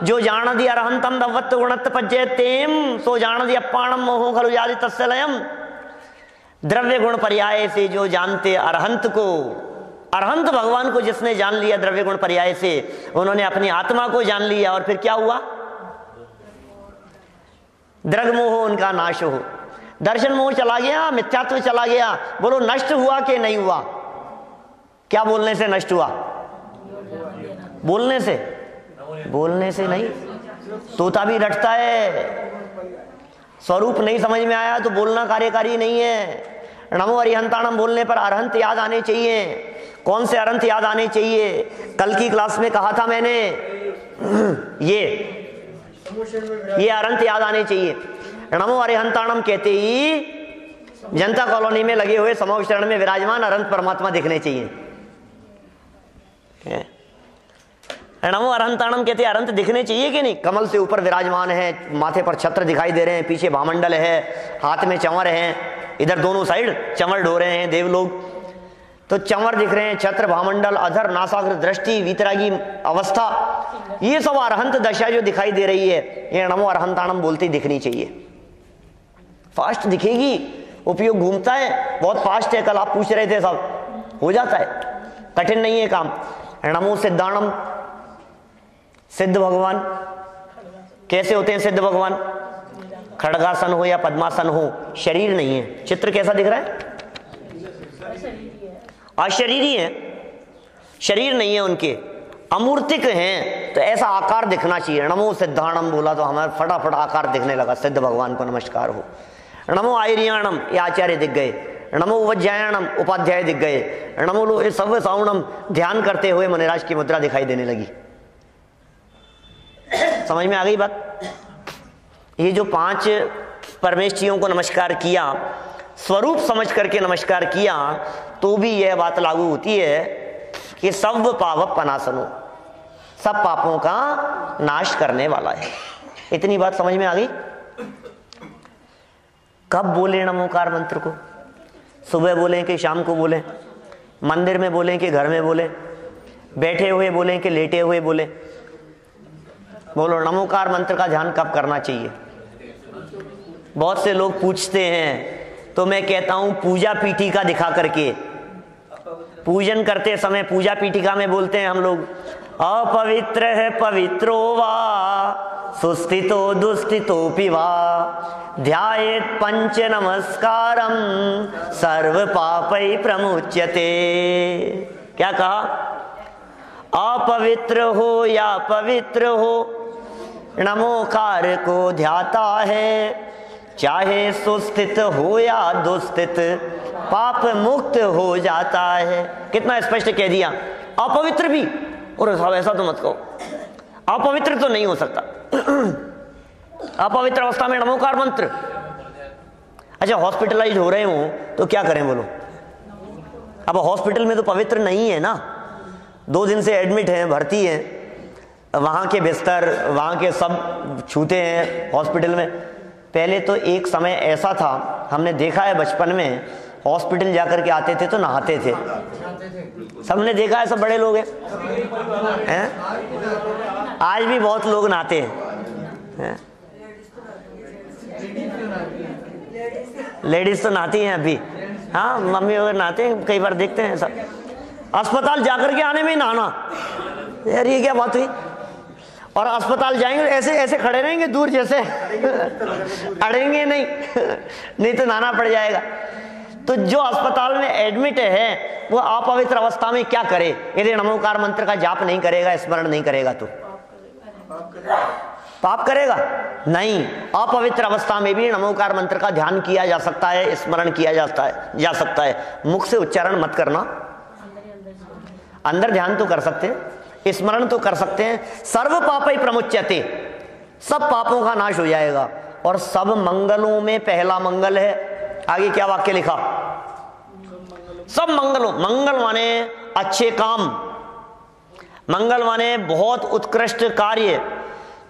जो जानदि अरहंतम दवत्त गुणत्त पज्जयतेम सो जानदि अप्पाणम मोहो खलु जाति तस्य लयम। द्रव्य गुण पर्याय से जो जानते अरहंत को, अरहंत भगवान को जिसने जान लिया द्रव्य गुण पर्याय से, उन्होंने अपनी आत्मा को जान लिया और फिर क्या हुआ? द्रग मोह उनका नाश हो, दर्शन मोह चला गया, मिथ्यात्व चला गया। बोलो नष्ट हुआ कि नहीं हुआ? क्या बोलने से नष्ट हुआ? बोलने से? बोलने से नहीं, तोता भी रटता है। स्वरूप नहीं समझ में आया तो बोलना कार्यकारी नहीं है। नमो अरिहंताणम बोलने पर अरहंत याद आने चाहिए। कौन से अरहंत याद आने चाहिए? कल की क्लास में कहा था मैंने, ये अरहंत याद आने चाहिए। नमो अरिहंताणम कहते ही जनता कॉलोनी में लगे हुए समूह शरण में विराजमान अरहंत परमात्मा दिखने चाहिए। नमो अरहंताणम कहते हैं अरहंत दिखने चाहिए कि नहीं? कमल से ऊपर विराजमान है, माथे पर छत्र दिखाई दे रहे हैं, पीछे भामंडल है, हाथ में चंवर हैं, इधर दोनों साइड चंवर ढो रहे हैं देवलोग, तो चंवर दिख रहे हैं, छत्र, भामंडल, अधर, नासाग्र, दृष्टि, वीतरागी अवस्था, ये सब अरहंत दशा जो दिखाई दे रही है, ये नमो अरहंताणम बोलते ही दिखनी चाहिए। फास्ट दिखेगी, उपयोग घूमता है, बहुत फास्ट है, कल आप पूछ रहे थे, सब हो जाता है, कठिन नहीं है काम। नमो सिद्धाणम, सिद्ध भगवान कैसे होते हैं? सिद्ध भगवान खड़गासन हो या पद्मासन हो, शरीर नहीं है। चित्र कैसा दिख रहा है? अशरीरी है, शरीर नहीं है उनके, अमूर्तिक हैं, तो ऐसा आकार दिखना चाहिए। नमो सिद्धाणम बोला तो हमारा फटाफट आकार दिखने लगा, सिद्ध भगवान को नमस्कार हो। नमो आर्याणम, ये आचार्य दिख गए। नमो वज्जायणम, उपाध्याय दिख गए। नमो लो सव्य साउणम, ध्यान करते हुए मुनिराज की मुद्रा दिखाई देने लगी। समझ में आ गई बात? ये जो 5 परमेश्वरियों को नमस्कार किया, स्वरूप समझ करके नमस्कार किया, तो भी यह बात लागू होती है कि सब पाप पनासनो, सब पापों का नाश करने वाला है। इतनी बात समझ में आ गई? कब बोले नमोकार मंत्र को? सुबह बोलें कि शाम को बोलें? मंदिर में बोलें कि घर में बोलें? बैठे हुए बोलें कि लेटे हुए बोलें? बोलो, नमोकार मंत्र का ध्यान कब करना चाहिए? बहुत से लोग पूछते हैं, तो मैं कहता हूं पूजा पीठिका दिखा करके, पूजन करते समय पूजा पीठिका में बोलते हैं हम लोग, अपवित्र है पवित्रो वा, सुस्थितो दुस्थितोपि वा, ध्यायेत् पंच नमस्कारम, सर्व पापै प्रमुच्यते। क्या कहा? अपवित्र हो या पवित्र हो, नमोकार को ध्याता है, चाहे सुस्थित हो या दुस्थित, पाप मुक्त हो जाता है। कितना स्पष्ट कह दिया। अपवित्र भी, और साहब ऐसा तो मत कहो, अपवित्र तो नहीं हो सकता। अपवित्र अवस्था में नमोकार मंत्र। अच्छा, हॉस्पिटलाइज हो रहे हो तो क्या करें बोलो? अब हॉस्पिटल में तो पवित्र नहीं है ना, 2 दिन से एडमिट हैं, भर्ती हैं, वहाँ के बिस्तर, वहाँ के सब छूते हैं हॉस्पिटल में। पहले तो एक समय ऐसा था, हमने देखा है बचपन में, हॉस्पिटल जाकर के आते थे तो नहाते थे, सबने देखा है, सब बड़े लोग हैं? आज भी बहुत लोग नहाते हैं, लेडीज तो नहाती हैं अभी, हाँ मम्मी वगैरह नहाते हैं, कई बार देखते हैं सब। अस्पताल जाकर के आने में ही नहाना, यार ये क्या बात हुई? और अस्पताल जाएंगे ऐसे ऐसे खड़े रहेंगे दूर जैसे अड़ेंगे नहीं नहीं तो नहाना पड़ जाएगा। तो जो अस्पताल में एडमिट है वो अपवित्र अवस्था में क्या करे? यदि नमोकार मंत्र का जाप नहीं करेगा, स्मरण नहीं करेगा तो पाप करेगा? नहीं, अपवित्र अवस्था में भी नमोकार मंत्र का ध्यान किया जा सकता है, स्मरण किया जा सकता है। मुख से उच्चारण मत करना, अंदर ध्यान तो कर सकते हैं, स्मरण तो कर सकते हैं। सर्व पापै प्रमुच्यते, सब पापों का नाश हो जाएगा। और सब मंगलों में पहला मंगल है। आगे क्या वाक्य लिखा? सब मंगलों, मंगल माने अच्छे काम, मंगल माने बहुत उत्कृष्ट कार्य,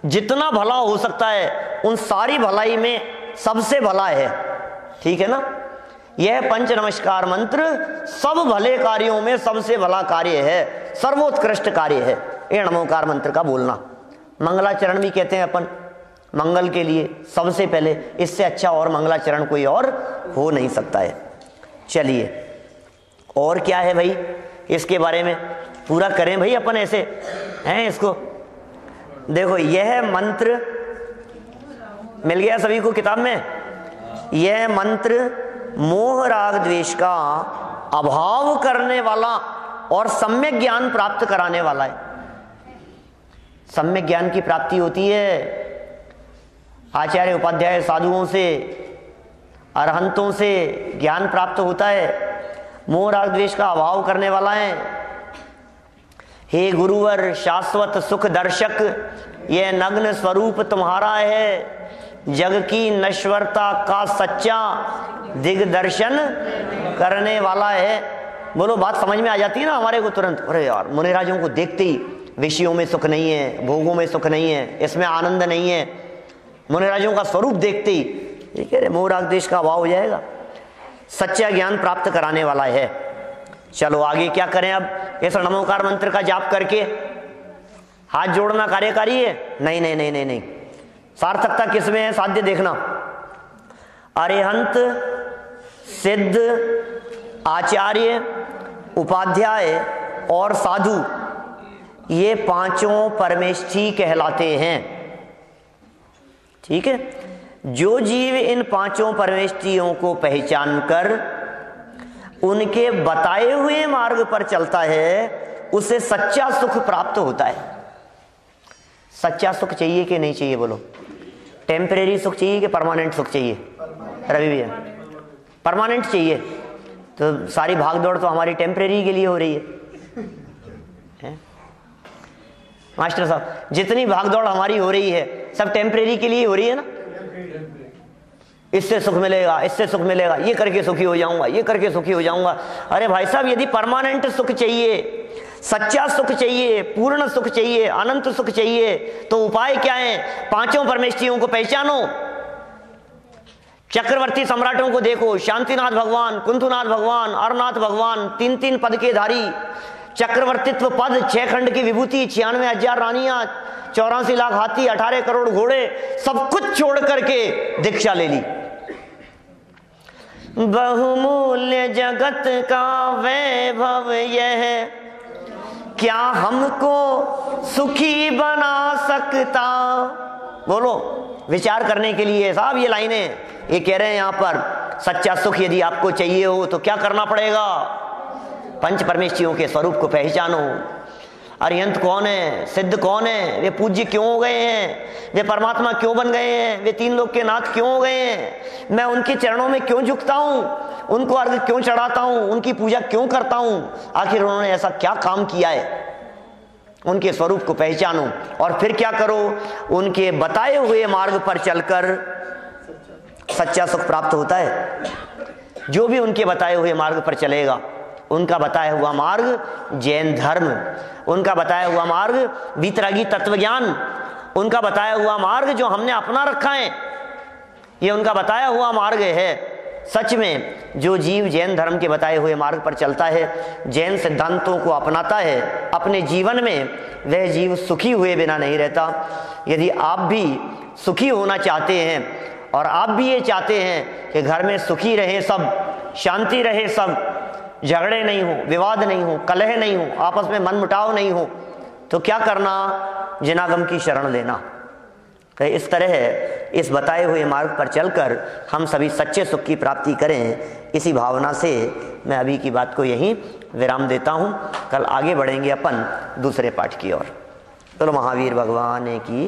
जितना भला हो सकता है उन सारी भलाई में सबसे भला है। ठीक है ना? यह पंच नमस्कार मंत्र सब भले कार्यों में सबसे भला कार्य है, सर्वोत्कृष्ट कार्य है ये नमोकार मंत्र का बोलना। मंगलाचरण भी कहते हैं अपन, मंगल के लिए सबसे पहले, इससे अच्छा और मंगलाचरण कोई और हो नहीं सकता है। चलिए, और क्या है भाई इसके बारे में पूरा करें भाई अपन, ऐसे हैं इसको। देखो, यह मंत्र मिल गया सभी को किताब में। यह मंत्र मोह राग द्वेष का अभाव करने वाला और सम्यक ज्ञान प्राप्त कराने वाला है। सम्यक ज्ञान की प्राप्ति होती है आचार्य उपाध्याय साधुओं से, अरहंतों से ज्ञान प्राप्त होता है। मोह राग द्वेष का अभाव करने वाला है। हे गुरुवर शाश्वत सुख दर्शक, यह नग्न स्वरूप तुम्हारा है, जग की नश्वरता का सच्चा दिग्दर्शन करने वाला है। बोलो, बात समझ में आ जाती है ना हमारे को तुरंत। अरे यार, मुनिराजों को देखते ही विषयों में सुख नहीं है, भोगों में सुख नहीं है, इसमें आनंद नहीं है। मुनिराजों का स्वरूप देखते ही ये कह रहे मोह राग द्वेष का अभाव हो जाएगा। सच्चा ज्ञान प्राप्त कराने वाला है। चलो आगे क्या करें अब? ऐसा नमोकार मंत्र का जाप करके हाथ जोड़ना कार्यकारी है? नहीं नहीं नहीं नहीं नहीं। सार्थकता किसमें है? साध्य देखना। अरिहंत, सिद्ध, आचार्य, उपाध्याय और साधु, ये पांचों परमेष्ठी कहलाते हैं। ठीक है। जो जीव इन पांचों परमेष्ठियों को पहचान कर उनके बताए हुए मार्ग पर चलता है, उसे सच्चा सुख प्राप्त होता है। सच्चा सुख चाहिए कि नहीं चाहिए? बोलो। टेम्परेरी सुख चाहिए कि परमानेंट सुख चाहिए? रवि भैया, परमानेंट चाहिए। तो सारी भागदौड़ तो हमारी टेम्परेरी के लिए हो रही है। मास्टर साहब, जितनी भागदौड़ हमारी हो रही है सब टेम्परेरी के लिए हो रही है ना। इससे सुख मिलेगा, इससे सुख मिलेगा, ये करके सुखी हो जाऊंगा, ये करके सुखी हो जाऊंगा। अरे भाई साहब, यदि परमानेंट सुख चाहिए, सच्चा सुख चाहिए, पूर्ण सुख चाहिए, अनंत सुख चाहिए, तो उपाय क्या है? पांचों परमेष्ठियों को पहचानो। चक्रवर्ती सम्राटों को देखो, शांतिनाथ भगवान, कुंथुनाथ भगवान, अरनाथ भगवान, 3-3 पद के धारी, चक्रवर्तित्व पद, 6 खंड की विभूति, 96,000 रानियां, 84 लाख हाथी, 18 करोड़ घोड़े, सब कुछ छोड़ करके दीक्षा ले ली। बहुमूल्य जगत का वैभव यह, क्या हमको सुखी बना सकता? बोलो। विचार करने के लिए साहब ये लाइनें ये कह रहे हैं यहां पर। सच्चा सुख यदि आपको चाहिए हो तो क्या करना पड़ेगा? पंच परमेष्ठियों के स्वरूप को पहचानो। अरिहंत कौन है? सिद्ध कौन है? वे पूज्य क्यों हो गए हैं? वे परमात्मा क्यों बन गए हैं? वे 3 लोक के नाथ क्यों हो गए हैं? मैं उनके चरणों में क्यों झुकता हूं? उनको अर्घ क्यों चढ़ाता हूं? उनकी पूजा क्यों करता हूं? आखिर उन्होंने ऐसा क्या काम किया है? उनके स्वरूप को पहचानो और फिर क्या करो? उनके बताए हुए मार्ग पर चलकर सच्चा सुख प्राप्त होता है। जो भी उनके बताए हुए मार्ग पर चलेगा, उनका बताया हुआ मार्ग जैन धर्म, उनका बताया हुआ मार्ग वीतरागी तत्वज्ञान, उनका बताया हुआ मार्ग जो हमने अपना रखा है, ये उनका बताया हुआ मार्ग है। सच में जो जीव जैन धर्म के बताए हुए मार्ग पर चलता है, जैन सिद्धांतों को अपनाता है अपने जीवन में, वह जीव सुखी हुए बिना नहीं रहता। यदि आप भी सुखी होना चाहते हैं और आप भी ये चाहते हैं कि घर में सुखी रहे सब, शांति रहे सब, झगड़े नहीं हो, विवाद नहीं हो, कलह नहीं हो, आपस में मनमुटाव नहीं हो, तो क्या करना? जिनागम की शरण लेना। तो इस तरह इस बताए हुए मार्ग पर चलकर हम सभी सच्चे सुख की प्राप्ति करें। इसी भावना से मैं अभी की बात को यहीं विराम देता हूं। कल आगे बढ़ेंगे अपन दूसरे पाठ की ओर। चलो महावीर भगवान की